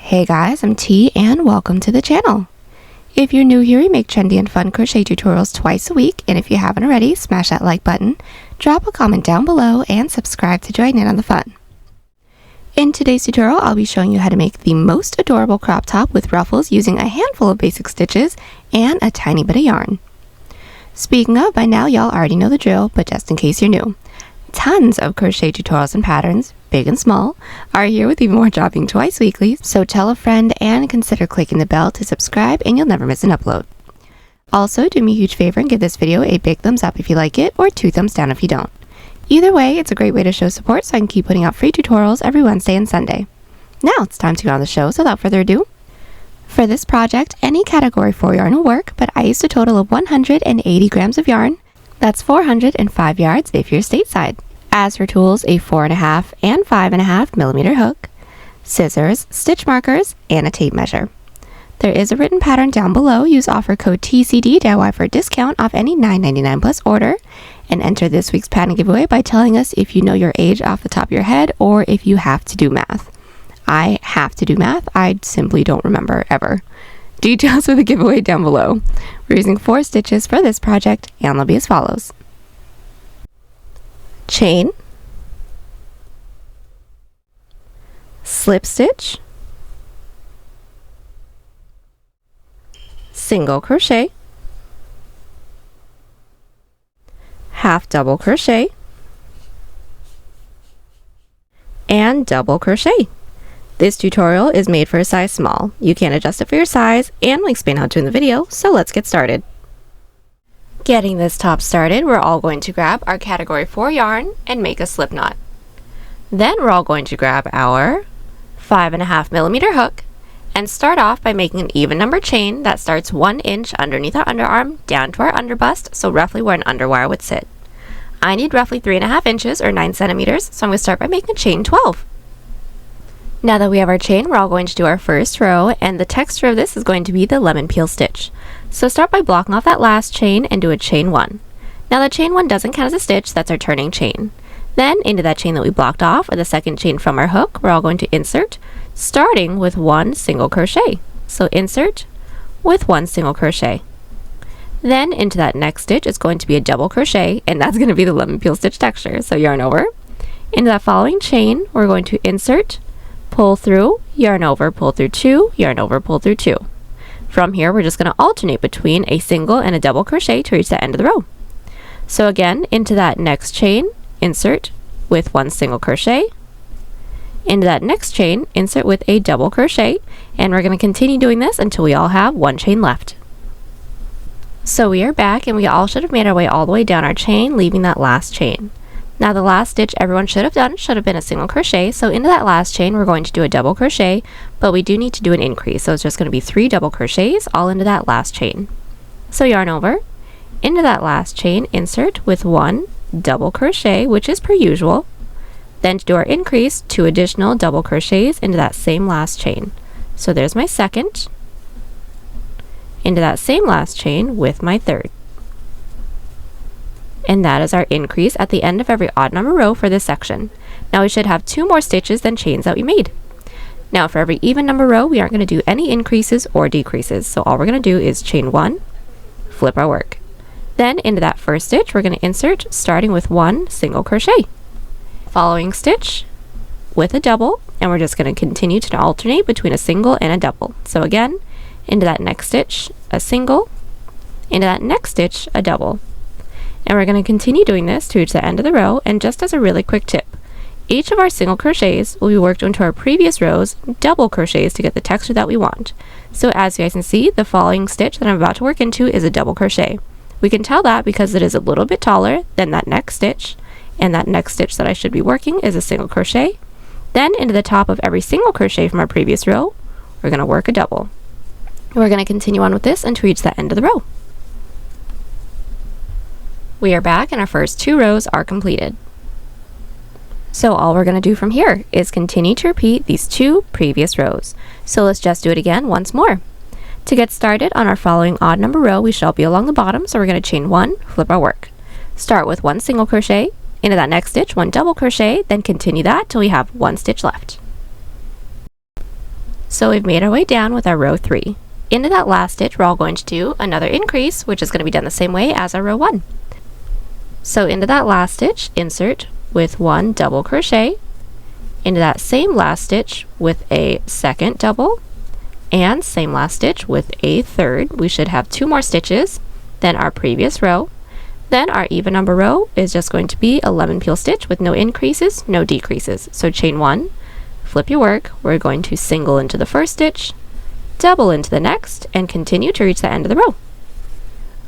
Hey guys, I'm T and welcome to the channel. If you're new here, we make trendy and fun crochet tutorials twice a week, and if you haven't already, smash that like button, drop a comment down below, and subscribe to join in on the fun. In today's tutorial, I'll be showing you how to make the most adorable crop top with ruffles using a handful of basic stitches and a tiny bit of yarn. Speaking of, by now y'all already know the drill, but just in case you're new, tons of crochet tutorials and patterns, big and small, are here with even more dropping twice weekly, so tell a friend and consider clicking the bell to subscribe and you'll never miss an upload. Also, do me a huge favor and give this video a big thumbs up if you like it, or 2 thumbs down if you don't. Either way, it's a great way to show support so I can keep putting out free tutorials every Wednesday and Sunday. Now it's time to get on the show, so without further ado. For this project, any category 4 yarn will work, but I used a total of 180 grams of yarn. That's 405 yards if you're stateside. As for tools, a 4.5 and 5.5 millimeter hook, scissors, stitch markers, and a tape measure. There is a written pattern down below. Use offer code TCDDIY for a discount off any $9.99 plus order, and enter this week's pattern giveaway by telling us if you know your age off the top of your head or if you have to do math. I have to do math. I simply don't remember ever. Details for the giveaway down below. We're using 4 stitches for this project, and they'll be as follows. Chain, slip stitch, single crochet, half double crochet, and double crochet. This tutorial is made for a size small. You can adjust it for your size, and we'll explain how to in the video, so let's get started. Getting this top started, we're all going to grab our category 4 yarn and make a slip knot. Then we're all going to grab our 5.5 millimeter hook and start off by making an even number chain that starts 1 inch underneath our underarm down to our underbust, so roughly where an underwire would sit. I need roughly 3.5 inches or 9 centimeters, so I'm going to start by making a chain 12. Now that we have our chain, we're all going to do our first row, and the texture of this is going to be the lemon peel stitch. So start by blocking off that last chain and do a chain 1. Now the chain 1 doesn't count as a stitch, that's our turning chain. Then into that chain that we blocked off, or the second chain from our hook, we're all going to insert, starting with 1 single crochet. So insert with 1 single crochet. Then into that next stitch, it's going to be a double crochet, and that's going to be the lemon peel stitch texture. So yarn over. Into that following chain, we're going to insert, pull through, yarn over, pull through 2, yarn over, pull through 2. From here, we're just going to alternate between a single and a double crochet to reach the end of the row. So again, into that next chain, insert with 1 single crochet. Into that next chain, insert with a double crochet, and we're going to continue doing this until we all have 1 chain left. So we are back, and we all should have made our way all the way down our chain, leaving that last chain. Now the last stitch everyone should have done should have been a single crochet, so into that last chain we're going to do a double crochet, but we do need to do an increase, so it's just going to be 3 double crochets all into that last chain. So yarn over, into that last chain, insert with 1 double crochet, which is per usual. Then to do our increase, 2 additional double crochets into that same last chain. So there's my second, into that same last chain with my third. And that is our increase at the end of every odd number row for this section. Now we should have 2 more stitches than chains that we made. Now for every even number row, we aren't going to do any increases or decreases, so all we're going to do is chain 1, flip our work. Then into that first stitch, we're going to insert, starting with 1 single crochet. Following stitch with a double, and we're just going to continue to alternate between a single and a double. So again, into that next stitch, a single, into that next stitch, a double. And we're going to continue doing this to reach the end of the row, and just as a really quick tip, each of our single crochets will be worked into our previous row's double crochets to get the texture that we want. So as you guys can see, the following stitch that I'm about to work into is a double crochet. We can tell that because it is a little bit taller than that next stitch, and that next stitch that I should be working is a single crochet. Then into the top of every single crochet from our previous row, we're going to work a double. And we're going to continue on with this until we reach the end of the row. We are back, and our first 2 rows are completed. So all we're going to do from here is continue to repeat these 2 previous rows. So let's just do it again once more. To get started on our following odd number row, we shall be along the bottom, so we're going to chain 1, flip our work. Start with 1 single crochet, into that next stitch, 1 double crochet, then continue that till we have 1 stitch left. So we've made our way down with our row 3. Into that last stitch, we're all going to do another increase, which is going to be done the same way as our row 1. So into that last stitch, insert with 1 double crochet, into that same last stitch with a second double, and same last stitch with a third. We should have 2 more stitches than our previous row. Then our even number row is just going to be a lemon peel stitch with no increases, no decreases. So chain 1, flip your work, we're going to single into the first stitch, double into the next, and continue to reach the end of the row.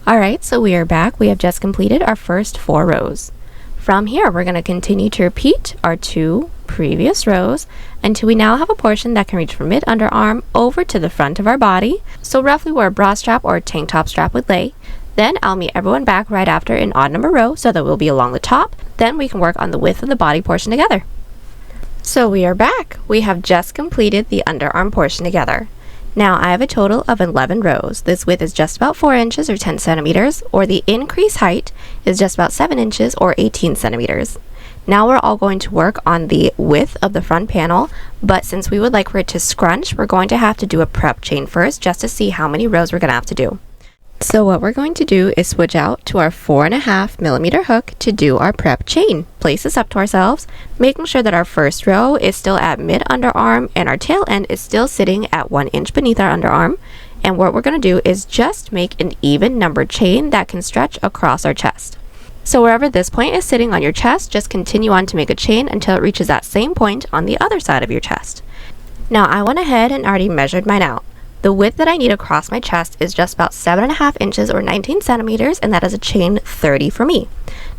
Alright, so we are back. We have just completed our first 4 rows. From here, we're going to continue to repeat our 2 previous rows until we now have a portion that can reach from mid-underarm over to the front of our body, so roughly where a bra strap or a tank top strap would lay. Then I'll meet everyone back right after an odd number row so that we'll be along the top. Then we can work on the width of the body portion together. So we are back. We have just completed the underarm portion together. Now I have a total of 11 rows. This width is just about 4 inches or 10 centimeters, or the increase height is just about 7 inches or 18 centimeters. Now we're all going to work on the width of the front panel, but since we would like for it to scrunch, we're going to have to do a prep chain first just to see how many rows we're going to have to do. So what we're going to do is switch out to our 4.5 millimeter hook to do our prep chain. Place this up to ourselves, making sure that our first row is still at mid underarm and our tail end is still sitting at 1 inch beneath our underarm. And what we're going to do is just make an even numbered chain that can stretch across our chest. So wherever this point is sitting on your chest, just continue on to make a chain until it reaches that same point on the other side of your chest. Now I went ahead and already measured mine out. The width that I need across my chest is just about 7.5 inches or 19 centimeters, and that is a chain 30 for me.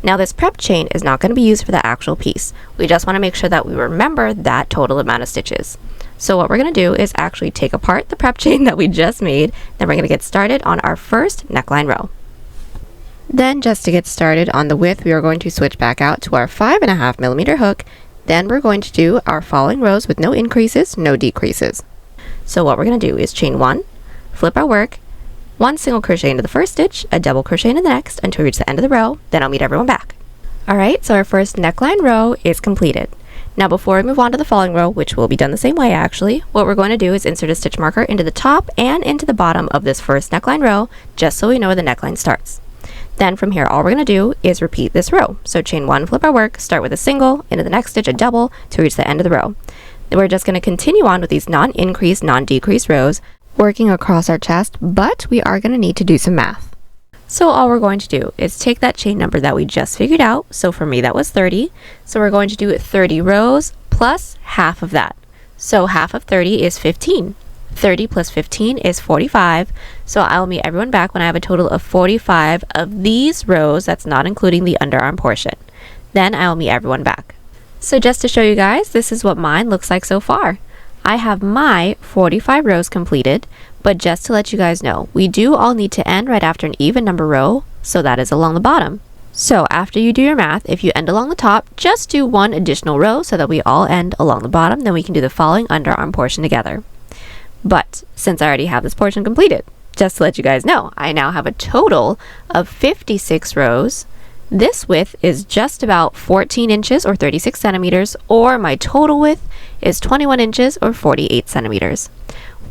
Now this prep chain is not going to be used for the actual piece. We just want to make sure that we remember that total amount of stitches. So what we're going to do is actually take apart the prep chain that we just made, then we're going to get started on our first neckline row. Then just to get started on the width, we are going to switch back out to our 5.5 millimeter hook. Then we're going to do our following rows with no increases, no decreases. So what we're going to do is chain 1, flip our work, 1 single crochet into the first stitch, a double crochet into the next until we reach the end of the row, then I'll meet everyone back. Alright, so our first neckline row is completed. Now before we move on to the following row, which will be done the same way actually, what we're going to do is insert a stitch marker into the top and into the bottom of this first neckline row, just so we know where the neckline starts. Then from here, all we're going to do is repeat this row. So chain 1, flip our work, start with a single, into the next stitch a double to reach the end of the row. Then we're just going to continue on with these non-increase, non-decrease rows, working across our chest, but we are going to need to do some math. So all we're going to do is take that chain number that we just figured out. So for me that was 30. So we're going to do 30 rows plus half of that. So half of 30 is 15. 30 plus 15 is 45. So I'll meet everyone back when I have a total of 45 of these rows. That's not including the underarm portion. Then I'll meet everyone back. So just to show you guys, this is what mine looks like so far. I have my 45 rows completed, but just to let you guys know, we do all need to end right after an even number row, so that is along the bottom. So after you do your math, if you end along the top, just do 1 additional row so that we all end along the bottom, then we can do the following underarm portion together. But since I already have this portion completed, just to let you guys know, I now have a total of 56 rows. This width is just about 14 inches or 36 centimeters, or my total width is 21 inches or 48 centimeters.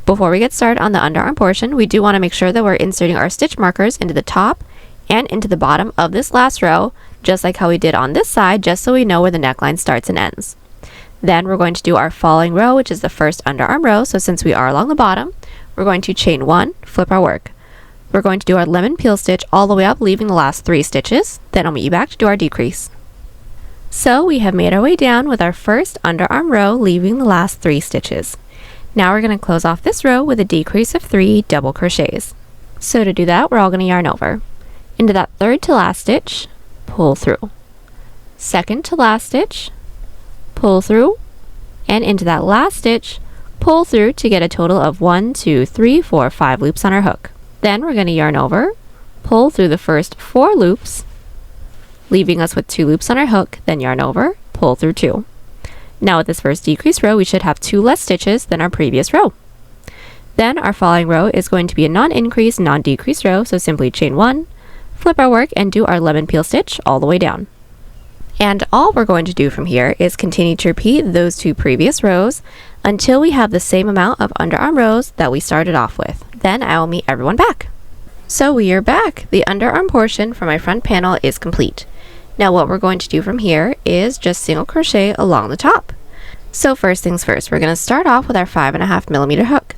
Before we get started on the underarm portion, we do want to make sure that we're inserting our stitch markers into the top and into the bottom of this last row, just like how we did on this side, just so we know where the neckline starts and ends. Then we're going to do our following row, which is the first underarm row. So since we are along the bottom, we're going to chain 1, flip our work. We're going to do our lemon peel stitch all the way up, leaving the last 3 stitches. Then I'll meet you back to do our decrease. So we have made our way down with our first underarm row, leaving the last 3 stitches. Now we're going to close off this row with a decrease of 3 double crochets. So to do that, we're all going to yarn over. Into that third to last stitch, pull through. Second to last stitch, pull through, and into that last stitch, pull through to get a total of 1, 2, 3, 4, 5 loops on our hook. Then we're going to yarn over, pull through the first 4 loops, leaving us with 2 loops on our hook, then yarn over, pull through 2. Now with this first decrease row, we should have 2 less stitches than our previous row. Then our following row is going to be a non-increase, non-decrease row, so simply chain 1, flip our work, and do our lemon peel stitch all the way down. And all we're going to do from here is continue to repeat those 2 previous rows until we have the same amount of underarm rows that we started off with. Then I will meet everyone back. So we are back. The underarm portion for my front panel is complete. Now what we're going to do from here is just single crochet along the top. So first things first, we're going to start off with our 5.5mm hook.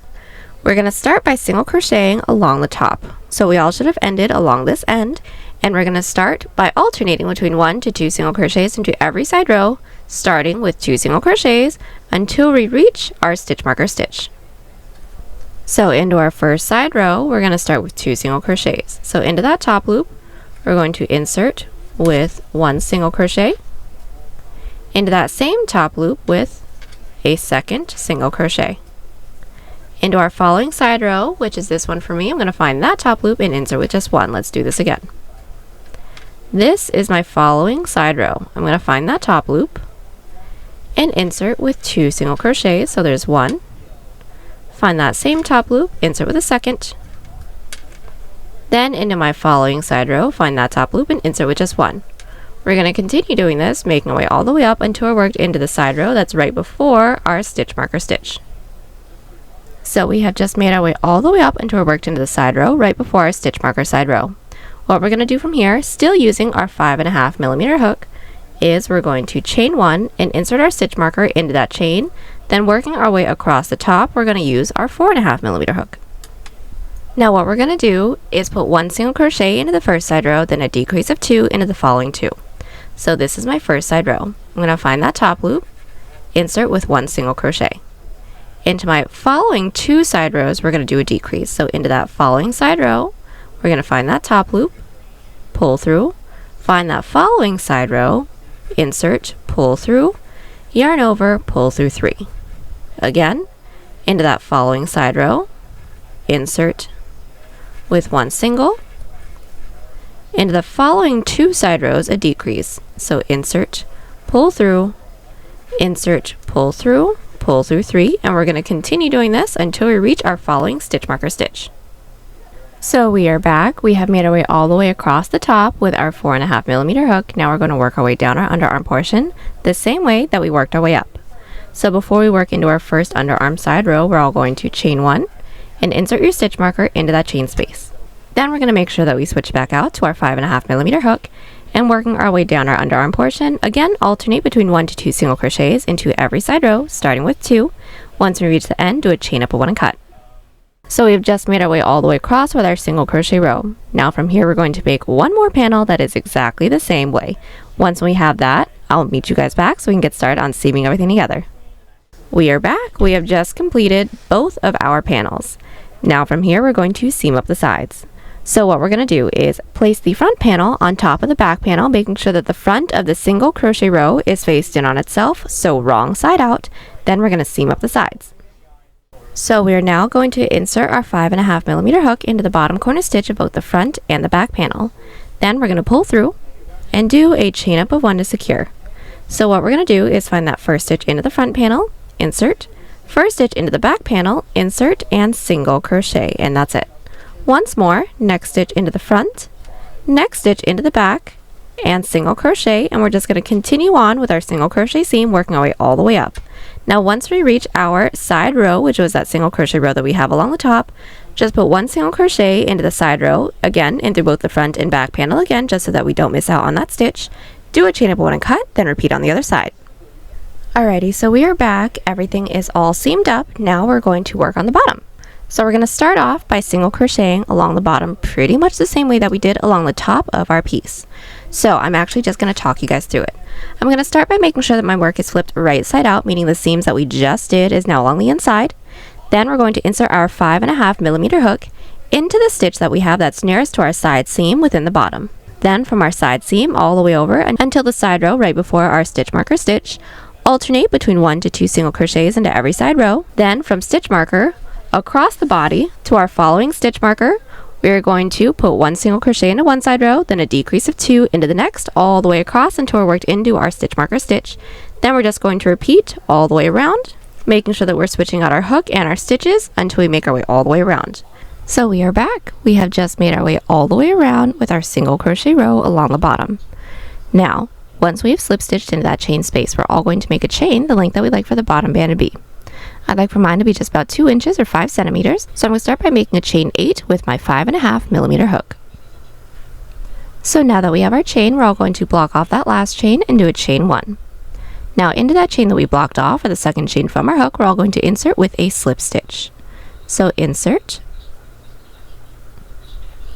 We're going to start by single crocheting along the top. So we all should have ended along this end, and we're going to start by alternating between 1 to 2 single crochets into every side row, starting with 2 single crochets until we reach our stitch marker stitch. So into our first side row, we're going to start with 2 single crochets. So into that top loop, we're going to insert with 1 single crochet, into that same top loop with a second single crochet. Into our following side row, which is this one for me, I'm going to find that top loop and insert with just 1. Let's do this again. This is my following side row. I'm going to find that top loop and insert with 2 single crochets. So there's 1. Find that same top loop, insert with a second. Then into my following side row, find that top loop and insert with just 1. We're going to continue doing this, making our way all the way up until we're worked into the side row that's right before our stitch marker stitch. So we have just made our way all the way up until we're worked into the side row right before our stitch marker side row. What we're going to do from here, still using our 5.5mm hook, is we're going to chain 1 and insert our stitch marker into that chain. Then working our way across the top, we're going to use our 4.5mm hook. Now what we're going to do is put 1 single crochet into the first side row, then a decrease of 2 into the following 2. So this is my first side row. I'm going to find that top loop, insert with 1 single crochet. Into my following 2 side rows, we're going to do a decrease. So into that following side row, we're going to find that top loop, pull through, find that following side row, insert, pull through, yarn over, pull through 3. Again, into that following side row, insert with 1 single, into the following 2 side rows, a decrease. So insert, pull through, insert, pull through 3, and we're going to continue doing this until we reach our following stitch marker stitch. So we are back. We have made our way all the way across the top with our 4.5mm hook. Now we're going to work our way down our underarm portion the same way that we worked our way up. So before we work into our first underarm side row, we're all going to chain 1 and insert your stitch marker into that chain space. Then we're going to make sure that we switch back out to our 5.5mm hook, and working our way down our underarm portion, again alternate between 1 to 2 single crochets into every side row, starting with 2. Once we reach the end, do a chain up of 1 and cut. So we have just made our way all the way across with our single crochet row. Now from here we're going to make one more panel that is exactly the same way. Once we have that, I'll meet you guys back so we can get started on seaming everything together. We are back. We have just completed both of our panels. Now from here we're going to seam up the sides. So what we're going to do is place the front panel on top of the back panel, making sure that the front of the single crochet row is faced in on itself, so wrong side out. Then we're going to seam up the sides. So we are now going to insert our 5.5mm hook into the bottom corner stitch of both the front and the back panel. Then we're going to pull through and do a chain up of 1 to secure. So what we're going to do is find that first stitch into the front panel, insert, first stitch into the back panel, insert, and single crochet, and that's it. Once more, next stitch into the front, next stitch into the back, and single crochet, and we're just going to continue on with our single crochet seam, working our way all the way up. Now once we reach our side row, which was that single crochet row that we have along the top, just put 1 single crochet into the side row, again into both the front and back panel again, just so that we don't miss out on that stitch. Do a chain up of 1 and cut, then repeat on the other side. Alrighty, so we are back. Everything is all seamed up. Now we're going to work on the bottom. So we're going to start off by single crocheting along the bottom pretty much the same way that we did along the top of our piece. So I'm actually just going to talk you guys through it. I'm going to start by making sure that my work is flipped right side out, meaning the seams that we just did is now along the inside. Then we're going to insert our 5.5mm hook into the stitch that we have that's nearest to our side seam within the bottom. Then from our side seam all the way over until the side row right before our stitch marker stitch, alternate between 1 to 2 single crochets into every side row. Then from stitch marker across the body to our following stitch marker, we are going to put 1 single crochet into one side row, then a decrease of 2 into the next, all the way across until we're worked into our stitch marker stitch. Then we're just going to repeat all the way around, making sure that we're switching out our hook and our stitches until we make our way all the way around. So we are back. We have just made our way all the way around with our single crochet row along the bottom. Now, once we have slip stitched into that chain space, we're all going to make a chain the length that we like for the bottom band to be. I'd like for mine to be just about 2 inches or 5 centimeters, so I'm going to start by making a chain 8 with my 5.5mm hook. So now that we have our chain, we're all going to block off that last chain and do a chain 1. Now into that chain that we blocked off, or the second chain from our hook, we're all going to insert with a slip stitch. So insert,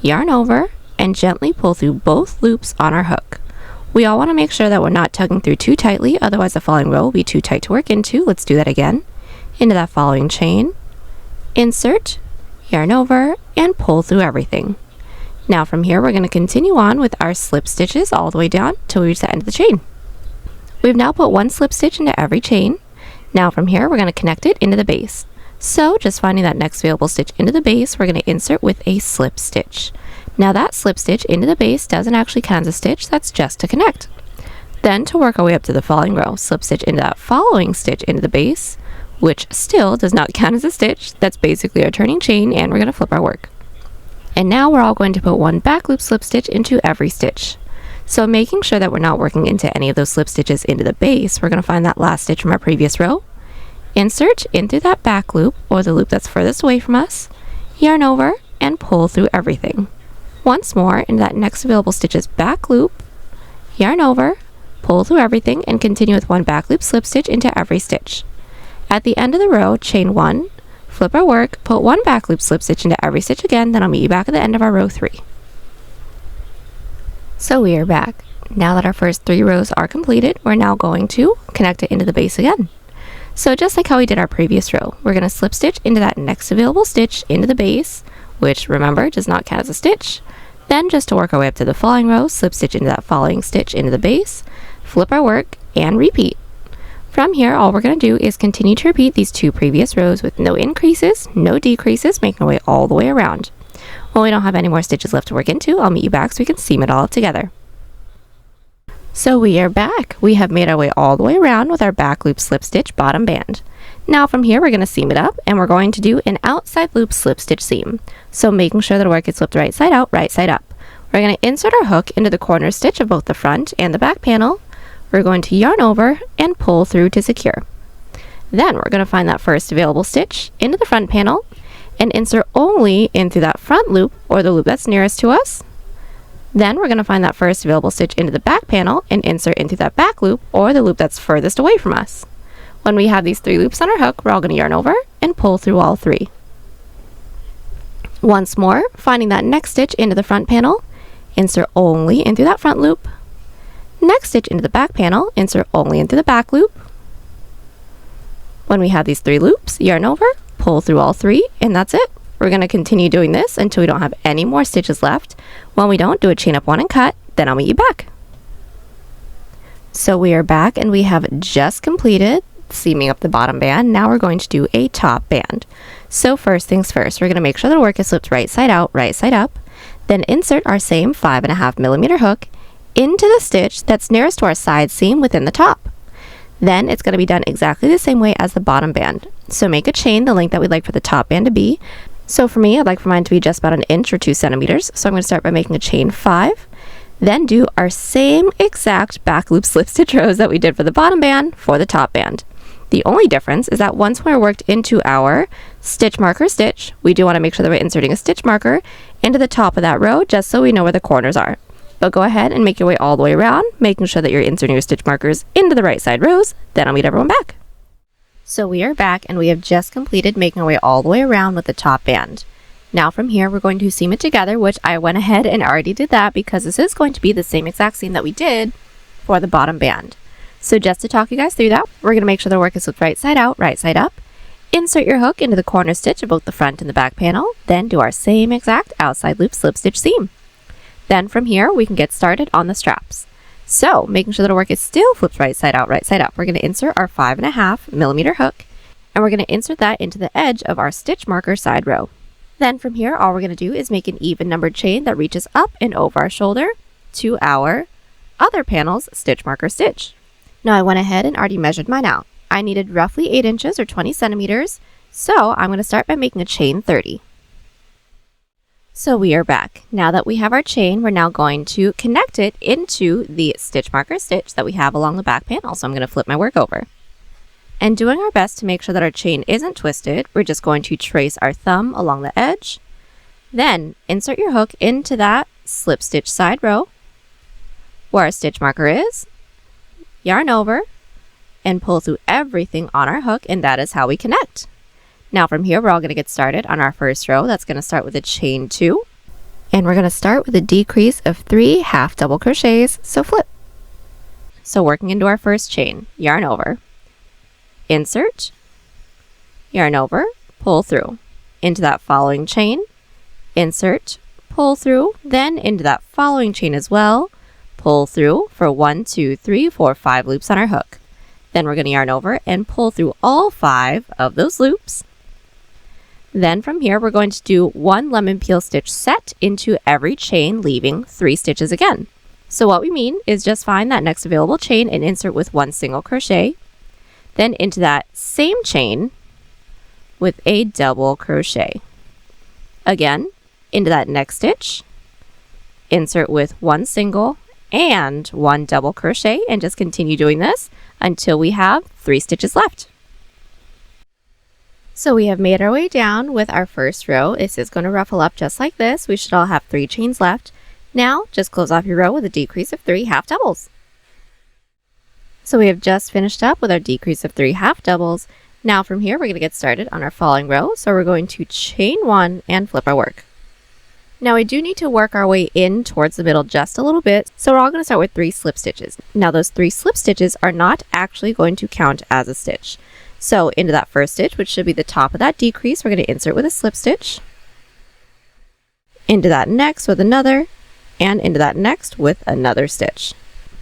yarn over, and gently pull through both loops on our hook. We all want to make sure that we're not tugging through too tightly, otherwise the following row will be too tight to work into. Let's do that again. Into that following chain, insert, yarn over, and pull through everything. Now from here we're going to continue on with our slip stitches all the way down till we reach the end of the chain. We've now put 1 slip stitch into every chain. Now from here we're going to connect it into the base. So just finding that next available stitch into the base, we're going to insert with a slip stitch. Now that slip stitch into the base doesn't actually count as a stitch, that's just to connect. Then to work our way up to the following row, slip stitch into that following stitch into the base, which still does not count as a stitch. That's basically our turning chain, and we're going to flip our work. And now we're all going to put 1 back loop slip stitch into every stitch. So making sure that we're not working into any of those slip stitches into the base, we're going to find that last stitch from our previous row, insert in through that back loop, or the loop that's furthest away from us, yarn over, and pull through everything. Once more into that next available stitch's back loop, yarn over, pull through everything, and continue with 1 back loop slip stitch into every stitch. At the end of the row, chain 1, flip our work, put 1 back loop slip stitch into every stitch again, then I'll meet you back at the end of our row 3. So we are back. Now that our first 3 rows are completed, we're now going to connect it into the base again. So just like how we did our previous row, we're going to slip stitch into that next available stitch into the base, which remember does not count as a stitch. Then just to work our way up to the following row, slip stitch into that following stitch into the base, flip our work, and repeat. From here, all we're going to do is continue to repeat these 2 previous rows with no increases, no decreases, making our way all the way around. When we don't have any more stitches left to work into, I'll meet you back so we can seam it all up together. So we are back. We have made our way all the way around with our back loop slip stitch bottom band. Now from here we're going to seam it up, and we're going to do an outside loop slip stitch seam. So making sure that our work is flipped right side out, right side up. We're going to insert our hook into the corner stitch of both the front and the back panel. We're going to yarn over and pull through to secure. Then we're going to find that first available stitch into the front panel and insert only into that front loop, or the loop that's nearest to us. Then we're going to find that first available stitch into the back panel and insert into that back loop, or the loop that's furthest away from us. When we have these 3 loops on our hook, we're all going to yarn over and pull through all 3. Once more, finding that next stitch into the front panel, insert only into that front loop. Next stitch into the back panel, insert only into the back loop. When we have these 3 loops, yarn over, pull through all 3, and that's it. We're going to continue doing this until we don't have any more stitches left. When we don't, do a chain up 1 and cut, then I'll meet you back. So we are back, and we have just completed seaming up the bottom band. Now we're going to do a top band. So first things first, we're going to make sure the work is flipped right side out, right side up. Then insert our same 5.5mm hook into the stitch that's nearest to our side seam within the top. Then it's going to be done exactly the same way as the bottom band. So make a chain the length that we'd like for the top band to be. So for me, I'd like for mine to be just about 1 inch or 2 centimeters. So I'm going to start by making a chain 5. Then do our same exact back loop slip stitch rows that we did for the bottom band for the top band. The only difference is that once we're worked into our stitch marker stitch, we do want to make sure that we're inserting a stitch marker into the top of that row just so we know where the corners are. But go ahead and make your way all the way around, making sure that you're inserting your stitch markers into the right side rows. Then I'll meet everyone back. So we are back, and we have just completed making our way all the way around with the top band. Now from here, we're going to seam it together, which I went ahead and already did that because this is going to be the same exact seam that we did for the bottom band. So just to talk you guys through that, we're going to make sure the work is flipped right side out, right side up. Insert your hook into the corner stitch of both the front and the back panel, then do our same exact outside loop slip stitch seam. Then from here, we can get started on the straps. So making sure that our work is still flipped right side out, right side up, we're going to insert our 5.5mm hook, and we're going to insert that into the edge of our stitch marker side row. Then from here, all we're going to do is make an even numbered chain that reaches up and over our shoulder to our other panel's stitch marker stitch. Now I went ahead and already measured mine out. I needed roughly 8 inches or 20 centimeters, so I'm going to start by making a chain 30. So we are back. Now that we have our chain, we're now going to connect it into the stitch marker stitch that we have along the back panel. So I'm going to flip my work over. And doing our best to make sure that our chain isn't twisted, we're just going to trace our thumb along the edge. Then insert your hook into that slip stitch side row where our stitch marker is, yarn over, and pull through everything on our hook, and that is how we connect. Now from here, we're all going to get started on our first row. That's going to start with a chain 2, and we're going to start with a decrease of 3 half double crochets, so flip. So working into our first chain, yarn over, insert, yarn over, pull through, into that following chain, insert, pull through, then into that following chain as well, pull through for 1, 2, 3, 4, 5 loops on our hook. Then we're going to yarn over and pull through all 5 of those loops. Then from here, we're going to do 1 lemon peel stitch set into every chain, leaving 3 stitches again. So what we mean is just find that next available chain and insert with 1 single crochet, then into that same chain with a double crochet. Again, into that next stitch, insert with 1 single and 1 double crochet, and just continue doing this until we have 3 stitches left. So we have made our way down with our first row. This is going to ruffle up just like this. We should all have 3 chains left. Now just close off your row with a decrease of 3 half doubles. So we have just finished up with our decrease of 3 half doubles. Now from here, we're going to get started on our following row. So we're going to chain 1 and flip our work. Now we do need to work our way in towards the middle just a little bit, so we're all going to start with 3 slip stitches. Now those 3 slip stitches are not actually going to count as a stitch. So into that first stitch, which should be the top of that decrease, we're going to insert with a slip stitch. Into that next with another, and into that next with another stitch.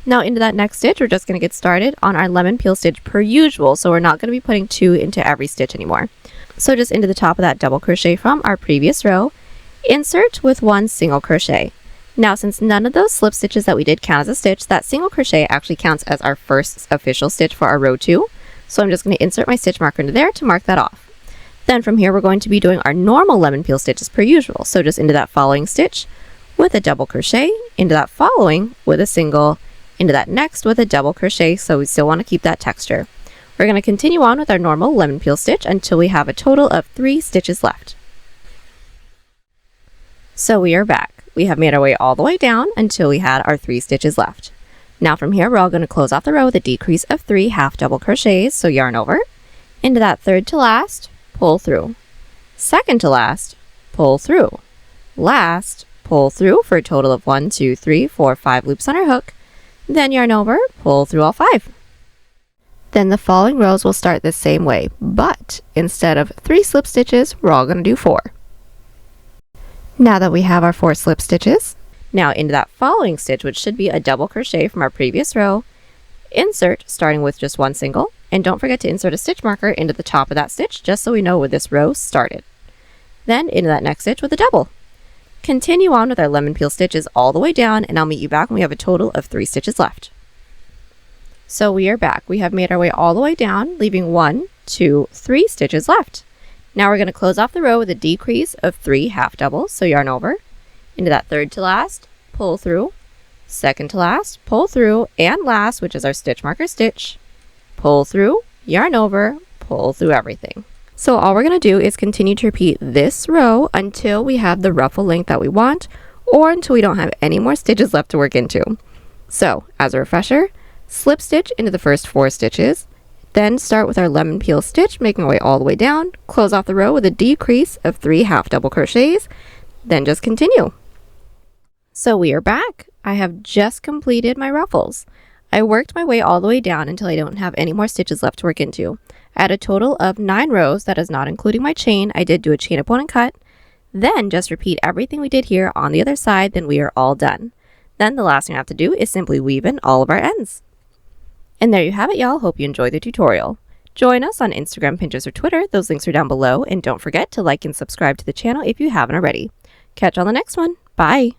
Now into that next stitch, we're just going to get started on our lemon peel stitch per usual, so we're not going to be putting 2 into every stitch anymore. So just into the top of that double crochet from our previous row, insert with 1 single crochet. Now since none of those slip stitches that we did count as a stitch, that single crochet actually counts as our first official stitch for our row 2. So I'm just going to insert my stitch marker into there to mark that off. Then from here, we're going to be doing our normal lemon peel stitches per usual. So just into that following stitch with a double crochet, into that following with a single, into that next with a double crochet, so we still want to keep that texture. We're going to continue on with our normal lemon peel stitch until we have a total of 3 stitches left. So we are back. We have made our way all the way down until we had our 3 stitches left. Now from here, we're all going to close off the row with a decrease of 3 half double crochets, so yarn over, into that third to last, pull through, second to last, pull through, last, pull through for a total of 1, 2, 3, 4, 5 loops on our hook, then yarn over, pull through all 5. Then the following rows will start the same way, but instead of 3 slip stitches, we're all going to do 4. Now that we have our 4 slip stitches, now into that following stitch, which should be a double crochet from our previous row, insert starting with just 1 single, and don't forget to insert a stitch marker into the top of that stitch just so we know where this row started. Then into that next stitch with a double. Continue on with our lemon peel stitches all the way down, and I'll meet you back when we have a total of 3 stitches left. So we are back. We have made our way all the way down, leaving 1, 2, 3 stitches left. Now we're going to close off the row with a decrease of 3 half doubles, so yarn over, into that third to last, pull through, second to last, pull through, and last, which is our stitch marker stitch, pull through, yarn over, pull through everything. So all we're going to do is continue to repeat this row until we have the ruffle length that we want, or until we don't have any more stitches left to work into. So as a refresher, slip stitch into the first 4 stitches, then start with our lemon peel stitch, making our way all the way down, close off the row with a decrease of 3 half double crochets, then just continue. So we are back. I have just completed my ruffles. I worked my way all the way down until I don't have any more stitches left to work into. I had a total of 9 rows, that is not including my chain. I did do a chain up 1 and cut. Then just repeat everything we did here on the other side, then we are all done. Then the last thing I have to do is simply weave in all of our ends. And there you have it, y'all. Hope you enjoyed the tutorial. Join us on Instagram, Pinterest, or Twitter. Those links are down below. And don't forget to like and subscribe to the channel if you haven't already. Catch you on the next one. Bye!